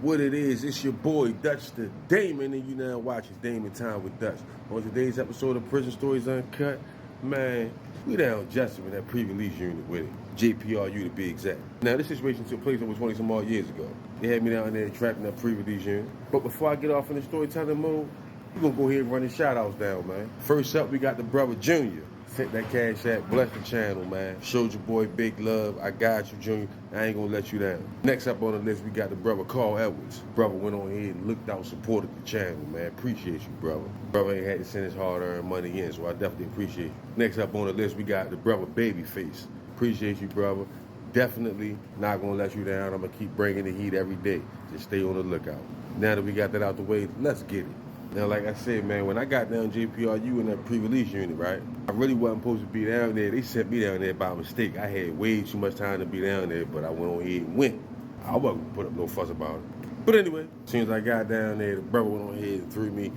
What it is, it's your boy Dutch the Damon, and you now watching Damon Time with Dutch. On today's episode of Prison Stories Uncut, man, we down Jessup in that pre-release unit with it. JPRU to be exact. Now, this situation took place over 20 some odd years ago. They had me down there trapped in that pre-release unit. But before I get off in the storytelling mode, we're gonna go ahead and run the shout-outs down, man. First up, we got the brother Junior. Sent that cash app, bless the channel, man. Showed your boy big love. I got you, Junior. I ain't gonna let you down. Next up on the list, we got the brother Carl Edwards. Brother went on ahead and looked out, supported the channel, man. Appreciate you, brother. Brother ain't had to send his hard-earned money in, so I definitely appreciate you. Next up on the list, we got the brother Babyface. Appreciate you, brother. Definitely not gonna let you down. I'm gonna keep bringing the heat every day. Just stay on the lookout. Now that we got that out the way, let's get it. Now, like I said, man, when I got down JPRU in that pre-release unit, right, I really wasn't supposed to be down there. They sent me down there by mistake. I had way too much time to be down there, but I went on ahead and went. I wasn't gonna put up no fuss about it. But anyway, as soon as I got down there, the brother went on ahead and threw me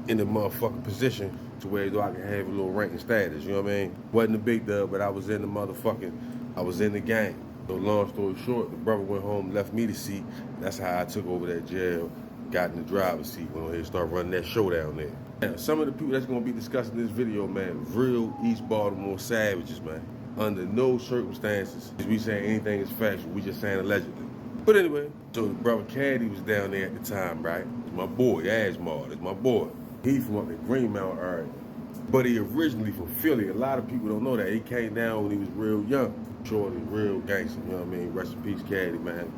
in the motherfucking position to where I can have a little rank and status, you know what I mean? Wasn't a big dub, but I was in the gang. So long story short, the brother went home, left me the seat. That's how I took over that jail. Got in the driver's seat, went ahead and started running that show down there. Now, some of the people that's gonna be discussing this video, man, real East Baltimore savages, man. Under no circumstances is we saying anything is factual, we just saying allegedly. But anyway, so the brother Caddy was down there at the time, right? It's my boy, Asmar, it's my boy. He from up in Greenmount area. But he originally from Philly. A lot of people don't know that. He came down when he was real young. Shorty, real gangster, you know what I mean? Rest in peace, Caddy, man.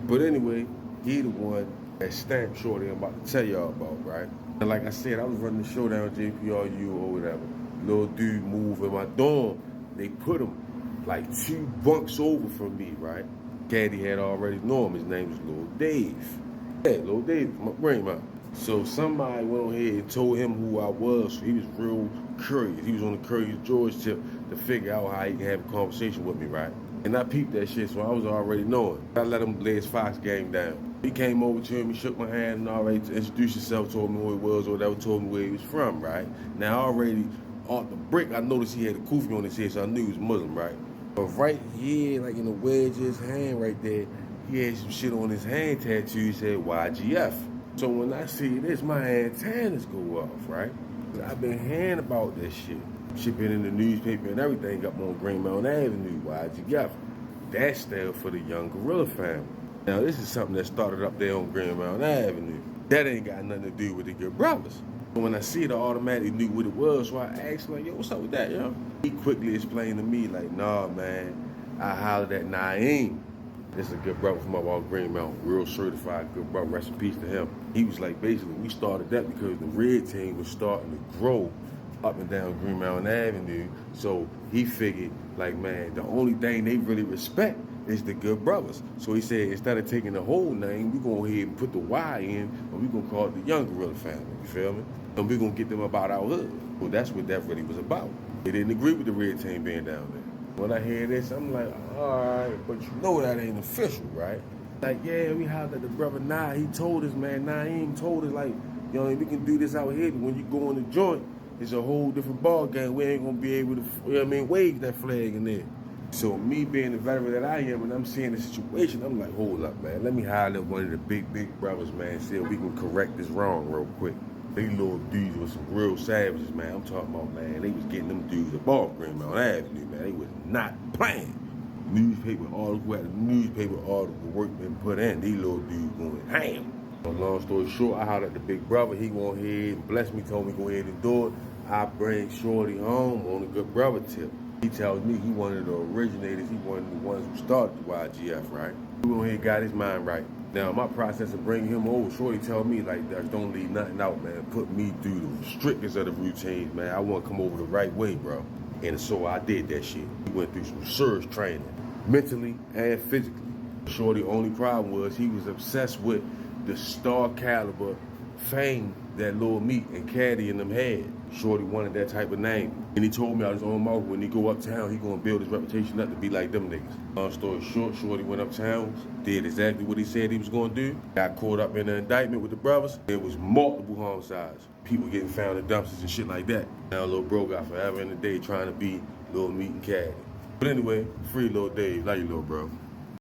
But anyway, he the one that stamp Shorty I'm about to tell y'all about, right? And like I said, I was running the show down at JPRU or whatever. Little dude moved in my dorm. They put him like 2 bunks over from me, right? Caddy had already known him. His name was Lil Dave. Yeah, Lil Dave, my brain man. So somebody went on ahead and told him who I was. So he was real curious. He was on the Curious George tip to figure out how he can have a conversation with me, right? And I peeped that shit, so I was already knowing. I let him lay his Fox game down. He came over to him, he shook my hand and already introduced himself, told me who he was or whatever, told me where he was from, right? Now already off the brick, I noticed he had a kufi on his head, so I knew he was Muslim, right? But right here, like in the wedge of his hand right there, he had some shit on his hand tattoo, he said YGF. So when I see this, my antennas go off, right? I've been hearing about this shit. Shit been in the newspaper and everything up on Greenmount Avenue, YGF. That stands for the Young Gorilla family. Now, this is something that started up there on Greenmount Avenue. That ain't got nothing to do with the Good Brothers. But when I see it, I automatically knew what it was, so I asked, like, yo, what's up with that, yo? He quickly explained to me, like, nah, man, I hollered at Naeem. This is a good brother from up on Greenmount, real certified good brother, rest in peace to him. He was like, basically, we started that because the red team was starting to grow up and down Greenmount Avenue, so he figured, like, man, the only thing they really respect is the Good Brothers. So he said, instead of taking the whole name, we go ahead and put the Y in, and we gonna call it the Young Gorilla family, you feel me? And we gonna get them about our hood. Well, that's what that really was about. They didn't agree with the red team being down there. When I hear this, I'm like, all right, but you know that ain't official, right? Like, yeah, we hollered at the brother he told us, man, Naeem told us, like, you know, we can do this out here, but when you go in the joint, it's a whole different ball game. We ain't gonna be able to, you know what I mean, wave that flag in there. So me being the veteran that I am, and I'm seeing the situation, I'm like, hold up, man. Let me holler at one of the big brothers, man, see if we can correct this wrong real quick. These little dudes were some real savages, man. I'm talking about, man, they was getting them dudes up off Greenmount Avenue, man. They was not playing. Newspaper article after newspaper article, work been put in. These little dudes going ham. Long story short, I hollered at the big brother. He went ahead and blessed me, told me go ahead and do it. I bring Shorty home on a good brother tip. He tells me he one of the originators, he one of the ones who started the YGF, right? He went ahead and got his mind right. Now, my process of bringing him over, Shorty tell me, like, don't leave nothing out, man. Put me through the strictest of the routines, man. I want to come over the right way, bro. And so I did that shit. He went through some serious training, mentally and physically. Shorty only problem was he was obsessed with the star caliber fame that Lil Meat and Caddy and them had. Shorty wanted that type of name. And he told me out his own mouth, when he go uptown, he gonna build his reputation up to be like them niggas. Long story short, Shorty went uptown, did exactly what he said he was gonna do, got caught up in an indictment with the brothers. There was multiple homicides. People getting found in dumpsters and shit like that. Now Lil Bro got forever in the day trying to be Lil Meat and Caddy. But anyway, free Lil Dave. Love you, Lil Bro.